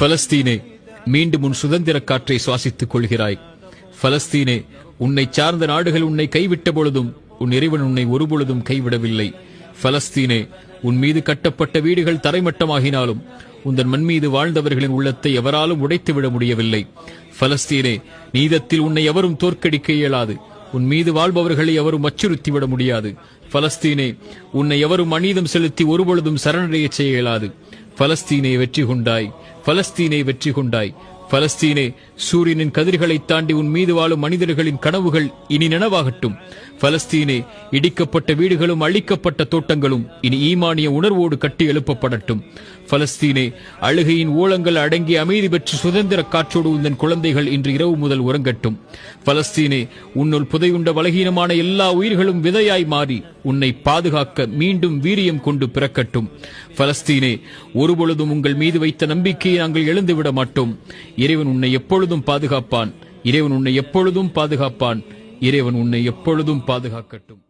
பலஸ்தீனே, மீண்டும் உன் சுதந்திர காற்றை சுவாசித்துக் கொள்கிறாய். பலஸ்தீனே, உன்னை சார்ந்த நாடுகள் உன்னை கைவிட்ட பொழுதும் உன் இறைவன் உன்னை ஒருபொழுதும் கைவிடவில்லை. பலஸ்தீனே, உன் மீது கட்டப்பட்ட வீடுகள் தரைமட்டமாகினாலும் உந்தன் மண் மீது வாழ்ந்தவர்களின் உள்ளத்தை எவராலும் உடைத்துவிட முடியவில்லை. பலஸ்தீனே, நீதத்தில் உன்னை எவரும் தோற்கடிக்க இயலாது. உன் மீது வாழ்பவர்களை எவரும் அச்சுறுத்திவிட முடியாது. பலஸ்தீனே, உன்னை எவரும் அநீதம் செலுத்தி ஒருபொழுதும் சரணடைய செய்ய இயலாது. பலஸ்தீனே, வெற்றி கொண்டாய். பலஸ்தீனே, வெற்றி கொண்டாய். பலஸ்தீனே, சூரியனின் கதிர்களை தாண்டி உன் மீது வாழும் மனிதர்களின் கனவுகள் இனி நனவாகட்டும். பலஸ்தீனே, இடிக்கப்பட்ட வீடுகளும் அழிக்கப்பட்ட தோட்டங்களும் இனி ஈமானிய உணர்வோடு கட்டி எழுப்பப்படட்டும். பலஸ்தீனே, அழுகையின் ஓலங்கள் அடங்கி அமைதி பெற்று சுதந்திர காற்றோடு உந்தன் குழந்தைகள் இன்று இரவு முதல் உறங்கட்டும். பலஸ்தீனே, உன்னுள் புதையுண்ட பலகீனமான எல்லா உயிர்களும் விதையாய் மாறி உன்னை பாதுகாக்க மீண்டும் வீரியம் கொண்டு பிறக்கட்டும். பலஸ்தீனே, ஒருபொழுதும் உங்கள் மீது வைத்த நம்பிக்கையை நாங்கள் எழுந்துவிட மாட்டோம். இறைவன் உன்னை எப்பொழுதும் பாதுகாப்பான். இறைவன் உன்னை எப்பொழுதும் பாதுகாப்பான். இறைவன் உன்னை எப்பொழுதும் பாதுகாக்கட்டும்.